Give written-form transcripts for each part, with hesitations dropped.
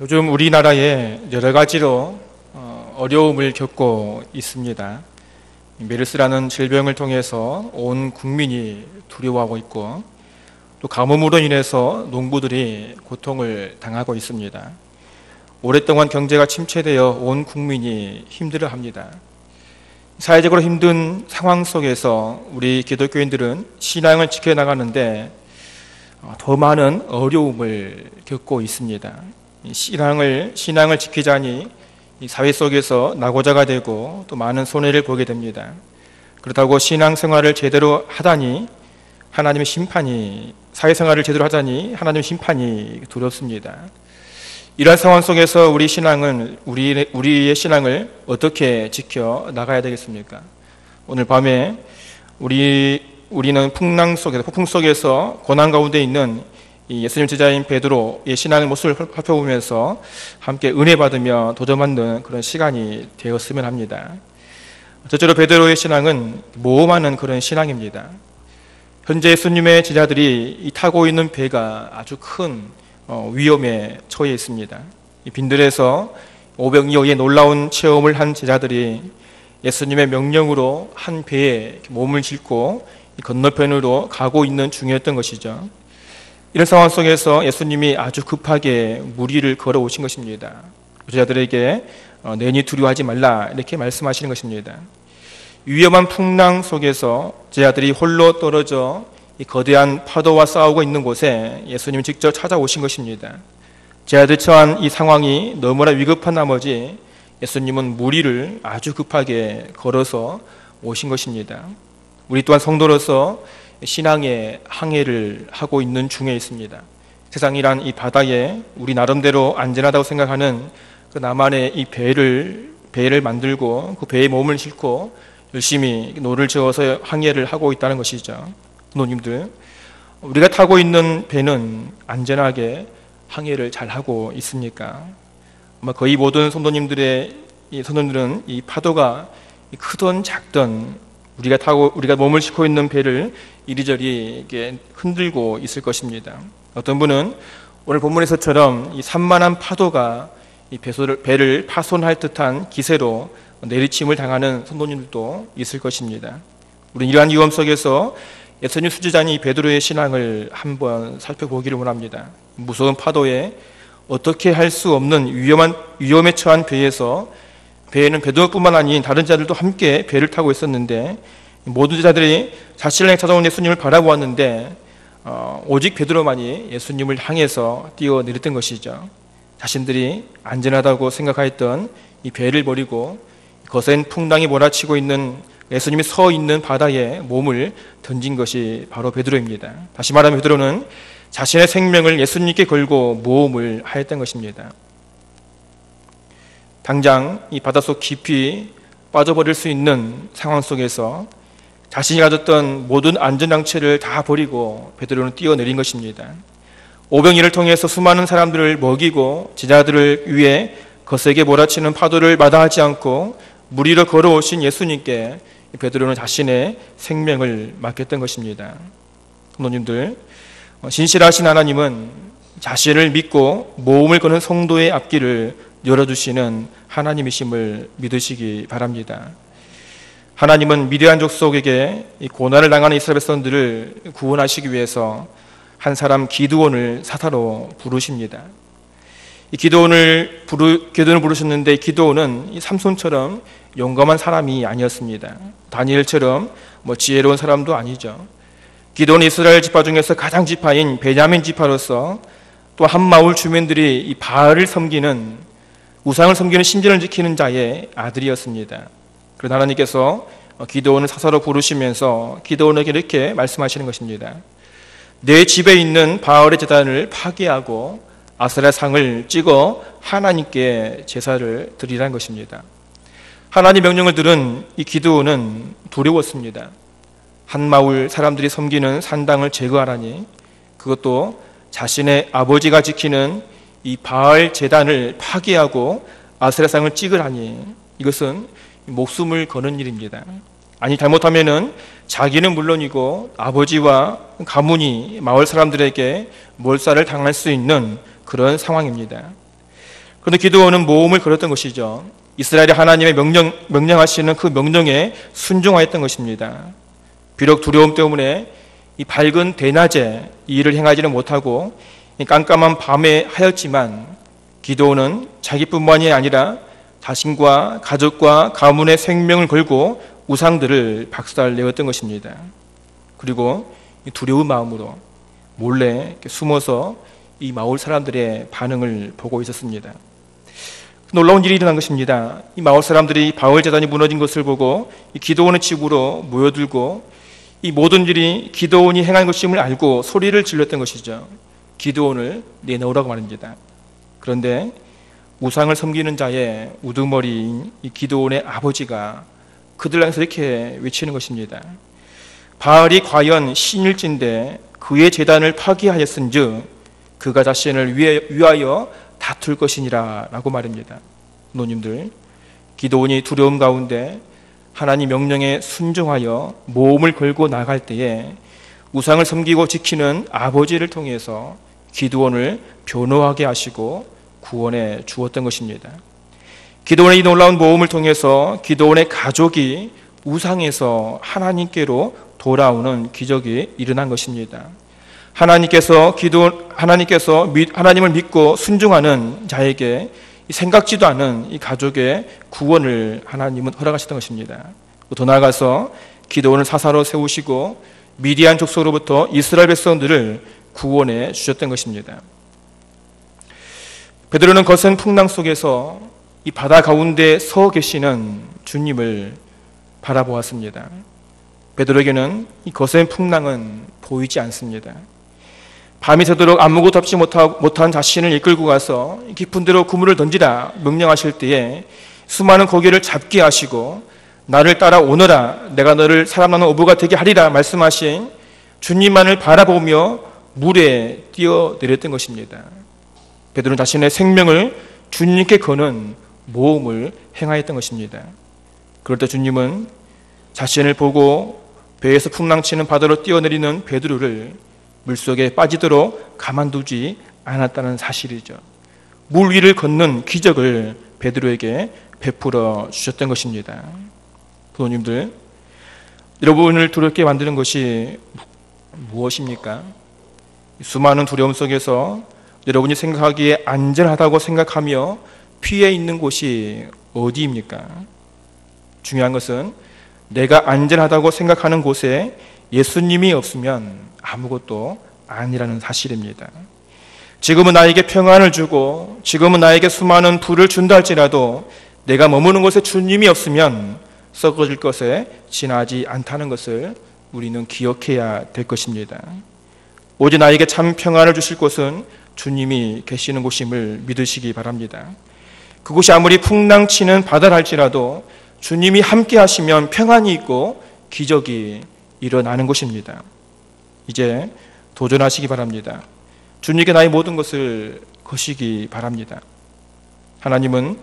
요즘 우리나라에 여러 가지로 어려움을 겪고 있습니다. 메르스라는 질병을 통해서 온 국민이 두려워하고 있고, 또 가뭄으로 인해서 농부들이 고통을 당하고 있습니다. 오랫동안 경제가 침체되어 온 국민이 힘들어합니다. 사회적으로 힘든 상황 속에서 우리 기독교인들은 신앙을 지켜나가는데 더 많은 어려움을 겪고 있습니다. 신앙을 지키자니 사회 속에서 낙오자가 되고 또 많은 손해를 보게 됩니다. 그렇다고 신앙생활을 제대로 하다니 하나님의 심판이, 사회생활을 제대로 하자니 하나님의 심판이 두렵습니다. 이러한 상황 속에서 우리의 신앙을 어떻게 지켜 나가야 되겠습니까? 오늘 밤에 우리는 폭풍 속에서 고난 가운데 있는 예수님 제자인 베드로의 신앙의 모습을 살펴보면서 함께 은혜 받으며 도전받는 그런 시간이 되었으면 합니다. 첫째로 베드로의 신앙은 모험하는 그런 신앙입니다. 현재 예수님의 제자들이 타고 있는 배가 아주 큰 위험에 처해 있습니다. 이 빈들에서 오병 이어의 놀라운 체험을 한 제자들이 예수님의 명령으로 한 배에 몸을 싣고 건너편으로 가고 있는 중이었던 것이죠. 이런 상황 속에서 예수님이 아주 급하게 무리를 걸어오신 것입니다. 제자들에게 내니 두려워하지 말라 이렇게 말씀하시는 것입니다. 위험한 풍랑 속에서 제자들이 홀로 떨어져 이 거대한 파도와 싸우고 있는 곳에 예수님이 직접 찾아오신 것입니다. 제자들 처한 이 상황이 너무나 위급한 나머지 예수님은 무리를 아주 급하게 걸어서 오신 것입니다. 우리 또한 성도로서 신앙의 항해를 하고 있는 중에 있습니다. 세상이란 이 바다에 우리 나름대로 안전하다고 생각하는 그 나만의 이 배를 만들고 그 배에 몸을 싣고 열심히 노를 저어서 항해를 하고 있다는 것이죠. 부모님들, 우리가 타고 있는 배는 안전하게 항해를 잘 하고 있습니까? 아마 거의 모든 성도님들은 이 파도가 크든 작든 우리가 몸을 싣고 있는 배를 이리저리 이렇게 흔들고 있을 것입니다. 어떤 분은 오늘 본문에서처럼 이 산만한 파도가 이 배를 파손할 듯한 기세로 내리침을 당하는 성도님들도 있을 것입니다. 우리는 이러한 위험 속에서 예수님 수제자인 베드로의 신앙을 한번 살펴보기를 원합니다. 무서운 파도에 어떻게 할 수 없는 위험에 처한 배에는 베드로뿐만 아닌 다른 자들도 함께 배를 타고 있었는데 모든 제자들이 자신을 향해 찾아온 예수님을 바라보았는데 오직 베드로만이 예수님을 향해서 뛰어내렸던 것이죠. 자신들이 안전하다고 생각하였던 이 배를 버리고 거센 풍랑이 몰아치고 있는 예수님이 서 있는 바다에 몸을 던진 것이 바로 베드로입니다. 다시 말하면 베드로는 자신의 생명을 예수님께 걸고 모험을 하였던 것입니다. 당장 이 바닷속 깊이 빠져버릴 수 있는 상황 속에서 자신이 가졌던 모든 안전장치를 다 버리고 베드로는 뛰어내린 것입니다. 오병이를 통해서 수많은 사람들을 먹이고 제자들을 위해 거세게 몰아치는 파도를 마다하지 않고 무리로 걸어오신 예수님께 베드로는 자신의 생명을 맡겼던 것입니다. 성도님들, 신실하신 하나님은 자신을 믿고 모험을 거는 성도의 앞길을 열어주시는 하나님이심을 믿으시기 바랍니다. 하나님은 미디안 족속에게 이 고난을 당하는 이스라엘 백성들을 구원하시기 위해서 한 사람 기드온을 사사로 부르십니다. 이 기드온을 부르셨는데 기드온은 이 삼손처럼 용감한 사람이 아니었습니다. 다니엘처럼 지혜로운 사람도 아니죠. 기드온은 이스라엘 지파 중에서 가장 지파인 베냐민 지파로서 또 한 마을 주민들이 이 바알을 섬기는, 우상을 섬기는 신전을 지키는 자의 아들이었습니다. 그러나 하나님께서 기드온을 사사로 부르시면서 기드온에게 이렇게 말씀하시는 것입니다. 내 집에 있는 바알의 제단을 파괴하고 아세라 상을 찍어 하나님께 제사를 드리라는 것입니다. 하나님 명령을 들은 이 기드온은 두려웠습니다. 한 마을 사람들이 섬기는 산당을 제거하라니, 그것도 자신의 아버지가 지키는 이 바알 제단을 파괴하고 아세라상을 찍으라니, 이것은 목숨을 거는 일입니다. 아니, 잘못하면은 자기는 물론이고 아버지와 가문이 마을 사람들에게 몰살을 당할 수 있는 그런 상황입니다. 그런데 기드온은 모험을 걸었던 것이죠. 이스라엘이 하나님의 명령하시는 그 명령에 순종하였던 것입니다. 비록 두려움 때문에 이 밝은 대낮에 이 일을 행하지는 못하고 이 깜깜한 밤에 하였지만 기드온은 자기뿐만이 아니라 자신과 가족과 가문의 생명을 걸고 우상들을 박살내었던 것입니다. 그리고 두려운 마음으로 몰래 숨어서 이 마을 사람들의 반응을 보고 있었습니다. 놀라운 일이 일어난 것입니다. 이 마을 사람들이 바알 제단이 무너진 것을 보고 이 기드온의 집으로 모여들고 이 모든 일이 기드온이 행한 것임을 알고 소리를 질렀던 것이죠. 기드온을 내놓으라고 말입니다. 그런데 우상을 섬기는 자의 우두머리인 이 기드온의 아버지가 그들 안에서 이렇게 외치는 것입니다. 바알이 과연 신일진데 그의 제단을 파기하였은즉 그가 자신을 위하여 다툴 것이니라 라고 말입니다. 노님들, 기드온이 두려움 가운데 하나님 명령에 순종하여 모험을 걸고 나갈 때에 우상을 섬기고 지키는 아버지를 통해서 기드온을 변호하게 하시고 구원해 주었던 것입니다. 기드온의 이 놀라운 모험을 통해서 기드온의 가족이 우상에서 하나님께로 돌아오는 기적이 일어난 것입니다. 하나님께서 하나님을 믿고 순종하는 자에게 생각지도 않은 이 가족의 구원을 하나님은 허락하셨던 것입니다. 더 나아가서 기드온을 사사로 세우시고 미디안 족속으로부터 이스라엘 백성들을 구원해 주셨던 것입니다. 베드로는 거센 풍랑 속에서 이 바다 가운데 서 계시는 주님을 바라보았습니다. 베드로에게는 이 거센 풍랑은 보이지 않습니다. 밤이 새도록 아무것도 없지 못한 자신을 이끌고 가서 깊은 데로 그물을 던지라 명령하실 때에 수많은 고기를 잡게 하시고 나를 따라오너라 내가 너를 사람 나는 어부가 되게 하리라 말씀하신 주님만을 바라보며 물에 뛰어내렸던 것입니다. 베드로는 자신의 생명을 주님께 거는 모험을 행하였던 것입니다. 그럴 때 주님은 자신을 보고 배에서 풍랑치는 바다로 뛰어내리는 베드로를 물속에 빠지도록 가만두지 않았다는 사실이죠. 물 위를 걷는 기적을 베드로에게 베풀어 주셨던 것입니다. 부모님들, 여러분을 두렵게 만드는 것이 무엇입니까? 수많은 두려움 속에서 여러분이 생각하기에 안전하다고 생각하며 피해 있는 곳이 어디입니까? 중요한 것은 내가 안전하다고 생각하는 곳에 예수님이 없으면 아무것도 아니라는 사실입니다. 지금은 나에게 평안을 주고 지금은 나에게 수많은 부를 준다 할지라도 내가 머무는 곳에 주님이 없으면 썩어질 것에 지나지 않다는 것을 우리는 기억해야 될 것입니다. 오직 나에게 참 평안을 주실 곳은 주님이 계시는 곳임을 믿으시기 바랍니다. 그곳이 아무리 풍랑치는 바다라 할지라도 주님이 함께 하시면 평안이 있고 기적이 일어나는 것입니다. 이제 도전하시기 바랍니다. 주님께 나의 모든 것을 거시기 바랍니다. 하나님은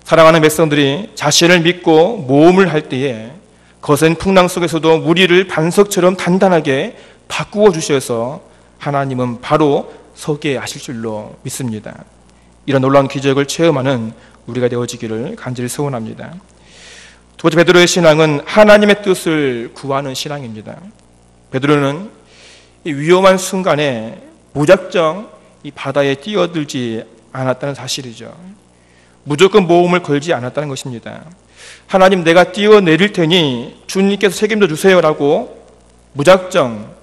사랑하는 백성들이 자신을 믿고 모험을 할 때에 거센 풍랑 속에서도 무리를 반석처럼 단단하게 바꾸어 주셔서 하나님은 바로 서게 하실 줄로 믿습니다. 이런 놀라운 기적을 체험하는 우리가 되어지기를 간절히 소원합니다. 두 번째, 베드로의 신앙은 하나님의 뜻을 구하는 신앙입니다. 베드로는 이 위험한 순간에 무작정 이 바다에 뛰어들지 않았다는 사실이죠. 무조건 모험을 걸지 않았다는 것입니다. 하나님, 내가 뛰어내릴 테니 주님께서 책임져 주세요라고 무작정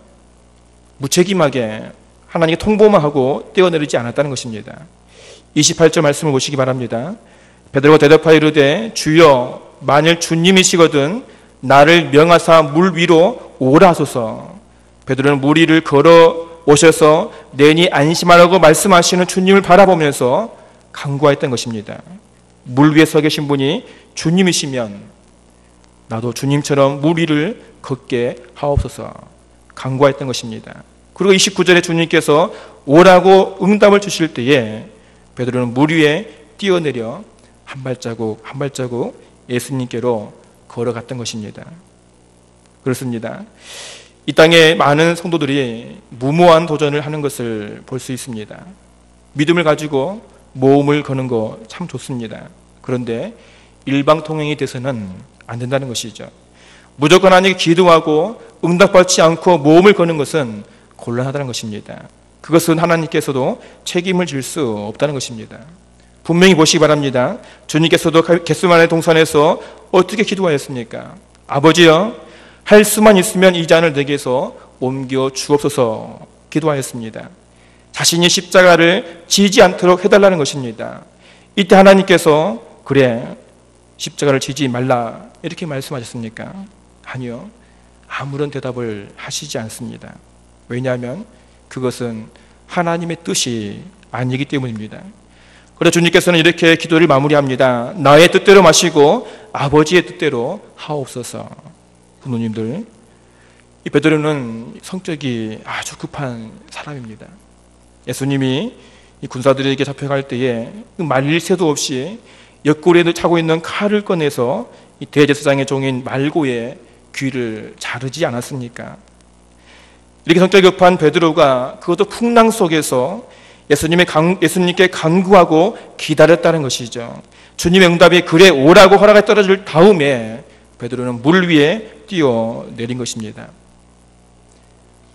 무책임하게 하나님께 통보만 하고 뛰어내리지 않았다는 것입니다. 28절 말씀을 보시기 바랍니다. 베드로가 대답하여 이르되 주여 만일 주님이시거든 나를 명하사 물 위로 오라 하소서. 베드로는 물 위를 걸어 오셔서 내니 안심하라고 말씀하시는 주님을 바라보면서 간구하였던 것입니다. 물 위에 서 계신 분이 주님이시면 나도 주님처럼 물 위를 걷게 하옵소서 간구하였던 것입니다. 그리고 29절에 주님께서 오라고 응답을 주실 때에 베드로는 물 위에 뛰어내려 한 발자국 한 발자국 예수님께로 걸어갔던 것입니다. 그렇습니다. 이 땅에 많은 성도들이 무모한 도전을 하는 것을 볼 수 있습니다. 믿음을 가지고 모험을 거는 거 참 좋습니다. 그런데 일방통행이 돼서는 안 된다는 것이죠. 무조건 하나님께 기도하고 응답받지 않고 모험을 거는 것은 곤란하다는 것입니다. 그것은 하나님께서도 책임을 질 수 없다는 것입니다. 분명히 보시기 바랍니다. 주님께서도 겟세마네 동산에서 어떻게 기도하였습니까? 아버지여, 할 수만 있으면 이 잔을 내게서 옮겨 주옵소서 기도하였습니다. 자신이 십자가를 지지 않도록 해달라는 것입니다. 이때 하나님께서 그래, 십자가를 지지 말라 이렇게 말씀하셨습니까? 아니요. 아무런 대답을 하시지 않습니다. 왜냐하면 그것은 하나님의 뜻이 아니기 때문입니다. 그래서 주님께서는 이렇게 기도를 마무리합니다. 나의 뜻대로 마시고 아버지의 뜻대로 하옵소서. 부모님들, 이 베드로는 성격이 아주 급한 사람입니다. 예수님이 이 군사들에게 잡혀갈 때에 말릴 새도 없이 옆구리에 차고 있는 칼을 꺼내서 이 대제사장의 종인 말고의 귀를 자르지 않았습니까? 이렇게 성격이 급한 베드로가 그것도 풍랑 속에서 예수님께 간구하고 기다렸다는 것이죠. 주님의 응답이 그래 오라고 허락이 떨어질 다음에 베드로는 물 위에 뛰어내린 것입니다.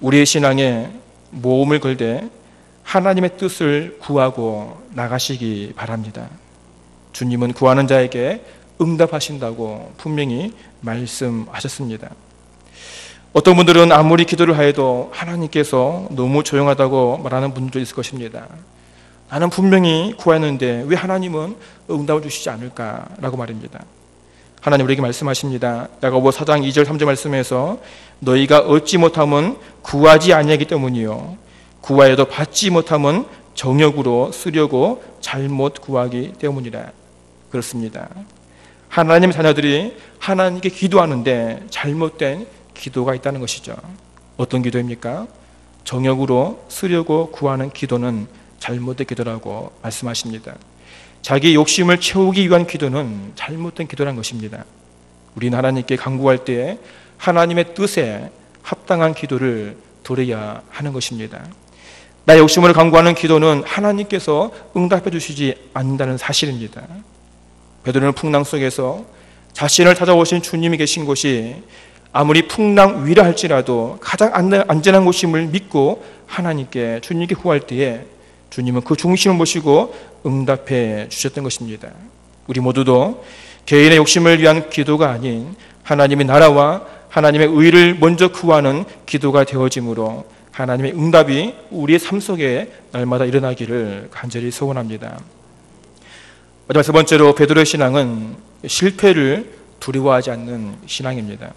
우리의 신앙에 모험을 걸 때 하나님의 뜻을 구하고 나가시기 바랍니다. 주님은 구하는 자에게 응답하신다고 분명히 말씀하셨습니다. 어떤 분들은 아무리 기도를 하여도 하나님께서 너무 조용하다고 말하는 분들도 있을 것입니다. 나는 분명히 구하였는데 왜 하나님은 응답을 주시지 않을까라고 말입니다. 하나님 우리에게 말씀하십니다. 야고보 4장 2절 3절 말씀에서 너희가 얻지 못함은 구하지 아니하기 때문이요 구하여도 받지 못함은 정욕으로 쓰려고 잘못 구하기 때문이라. 그렇습니다. 하나님의 자녀들이 하나님께 기도하는데 잘못된 기도가 있다는 것이죠. 어떤 기도입니까? 정욕으로 쓰려고 구하는 기도는 잘못된 기도라고 말씀하십니다. 자기 욕심을 채우기 위한 기도는 잘못된 기도란 것입니다. 우리는 하나님께 간구할 때 하나님의 뜻에 합당한 기도를 드려야 하는 것입니다. 나의 욕심으로 간구하는 기도는 하나님께서 응답해 주시지 않는다는 사실입니다. 베드로는 풍랑 속에서 자신을 찾아오신 주님이 계신 곳이 아무리 풍랑 위라 할지라도 가장 안전한 곳임을 믿고 하나님께 주님께 구할 때에 주님은 그 중심을 모시고 응답해 주셨던 것입니다. 우리 모두도 개인의 욕심을 위한 기도가 아닌 하나님의 나라와 하나님의 의를 먼저 구하는 기도가 되어지므로 하나님의 응답이 우리의 삶 속에 날마다 일어나기를 간절히 소원합니다. 마지막 세 번째로 베드로의 신앙은 실패를 두려워하지 않는 신앙입니다.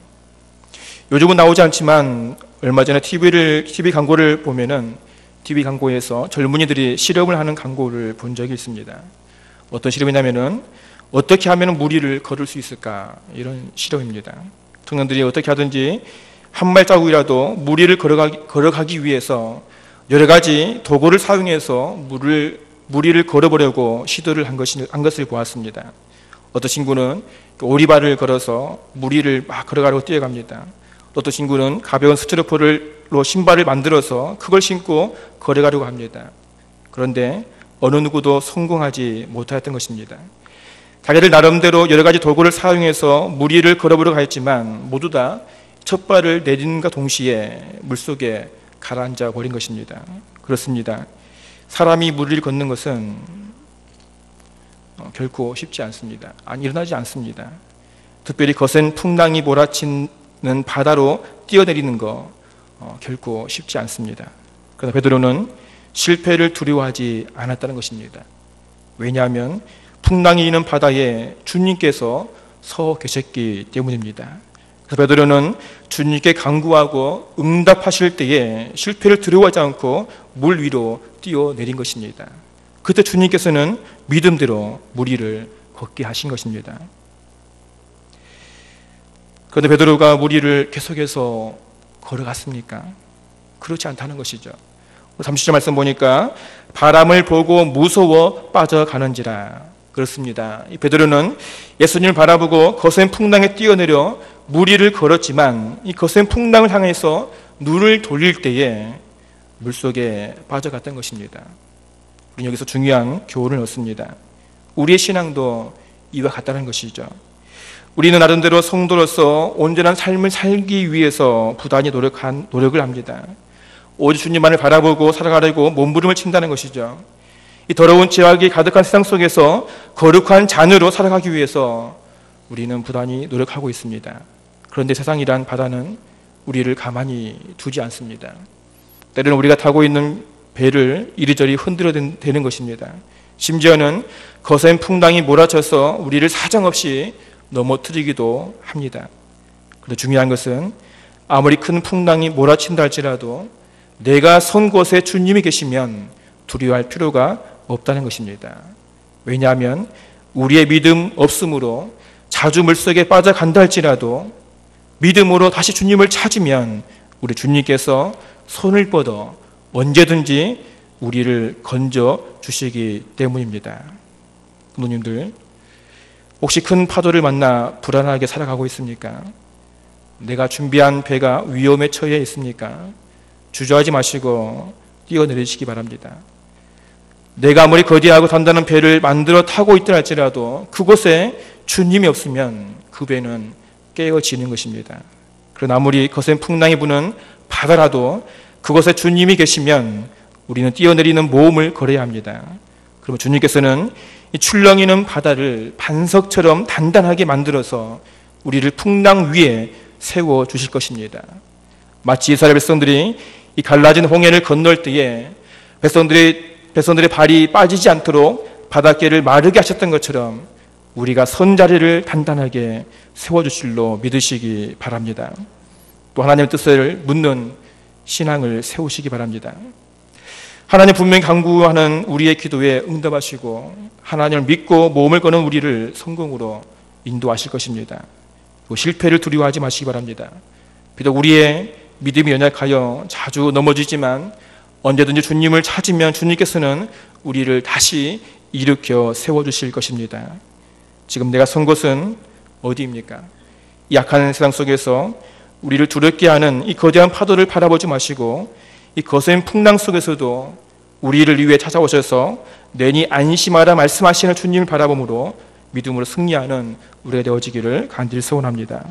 요즘은 나오지 않지만 얼마 전에 TV 광고를 보면은 TV 광고에서 젊은이들이 실험을 하는 광고를 본 적이 있습니다. 어떤 실험이냐면은 어떻게 하면 무리를 걸을 수 있을까 이런 실험입니다. 청년들이 어떻게 하든지 한 발자국이라도 무리를 걸어가기 위해서 여러 가지 도구를 사용해서 무리를 걸어보려고 시도를 한 것을 보았습니다. 어떤 친구는 오리발을 걸어서 무리를 막 걸어가려고 뛰어갑니다. 어떤 친구는 가벼운 스티로폼으로 신발을 만들어서 그걸 신고 걸어가려고 합니다. 그런데 어느 누구도 성공하지 못하였던 것입니다. 자기들 나름대로 여러 가지 도구를 사용해서 무리를 걸어보려고 했지만 모두 다 첫 발을 내딛는과 동시에 물속에 가라앉아 버린 것입니다. 그렇습니다. 사람이 무리를 걷는 것은 결코 쉽지 않습니다. 일어나지 않습니다. 특별히 거센 풍랑이 몰아치는 바다로 뛰어내리는 거 결코 쉽지 않습니다. 그러나 베드로는 실패를 두려워하지 않았다는 것입니다. 왜냐하면 풍랑이 있는 바다에 주님께서 서 계셨기 때문입니다. 그래서 베드로는 주님께 간구하고 응답하실 때에 실패를 두려워하지 않고 물 위로 뛰어내린 것입니다. 그때 주님께서는 믿음대로 무리를 걷게 하신 것입니다. 그런데 베드로가 무리를 계속해서 걸어갔습니까? 그렇지 않다는 것이죠. 30절 말씀 보니까 바람을 보고 무서워 빠져가는지라. 그렇습니다. 이 베드로는 예수님을 바라보고 거센 풍랑에 뛰어내려 무리를 걸었지만 이 거센 풍랑을 향해서 눈을 돌릴 때에 물속에 빠져갔던 것입니다. 우리는 여기서 중요한 교훈을 얻습니다. 우리의 신앙도 이와 같다는 것이죠. 우리는 나름대로 성도로서 온전한 삶을 살기 위해서 부단히 노력을 합니다. 오직 주님만을 바라보고 살아가려고 몸부림을 친다는 것이죠. 이 더러운 죄악이 가득한 세상 속에서 거룩한 자녀로 살아가기 위해서 우리는 부단히 노력하고 있습니다. 그런데 세상이란 바다는 우리를 가만히 두지 않습니다. 때로는 우리가 타고 있는 배를 이리저리 흔들어대는 것입니다. 심지어는 거센 풍랑이 몰아쳐서 우리를 사정없이 넘어뜨리기도 합니다. 그런데 중요한 것은 아무리 큰 풍랑이 몰아친다 할지라도 내가 선 곳에 주님이 계시면 두려워할 필요가 없다는 것입니다. 왜냐하면 우리의 믿음 없음으로 자주 물속에 빠져간다 할지라도 믿음으로 다시 주님을 찾으면 우리 주님께서 손을 뻗어 언제든지 우리를 건져 주시기 때문입니다. 부모님들, 혹시 큰 파도를 만나 불안하게 살아가고 있습니까? 내가 준비한 배가 위험에 처해 있습니까? 주저하지 마시고 뛰어내리시기 바랍니다. 내가 아무리 거대하고 단단한 배를 만들어 타고 있다 할지라도 그곳에 주님이 없으면 그 배는 깨어지는 것입니다. 그러나 아무리 거센 풍랑이 부는 바다라도 그곳에 주님이 계시면 우리는 뛰어내리는 모험을 걸어야 합니다. 그러면 주님께서는 이 출렁이는 바다를 반석처럼 단단하게 만들어서 우리를 풍랑 위에 세워 주실 것입니다. 마치 이스라엘 백성들이 이 갈라진 홍해를 건널 때에 백성들의 발이 빠지지 않도록 바닷길을 마르게 하셨던 것처럼 우리가 선 자리를 단단하게 세워주실로 믿으시기 바랍니다. 또 하나님의 뜻을 묻는 신앙을 세우시기 바랍니다. 하나님 분명히 간구하는 우리의 기도에 응답하시고 하나님을 믿고 모험을 거는 우리를 성공으로 인도하실 것입니다. 실패를 두려워하지 마시기 바랍니다. 비록 우리의 믿음이 연약하여 자주 넘어지지만 언제든지 주님을 찾으면 주님께서는 우리를 다시 일으켜 세워주실 것입니다. 지금 내가 선 곳은 어디입니까? 이 약한 세상 속에서 우리를 두렵게 하는 이 거대한 파도를 바라보지 마시고 이 거센 풍랑 속에서도 우리를 위해 찾아오셔서 내니 안심하라 말씀하시는 주님을 바라봄으로 믿음으로 승리하는 우리가 되어지기를 간절히 소원합니다.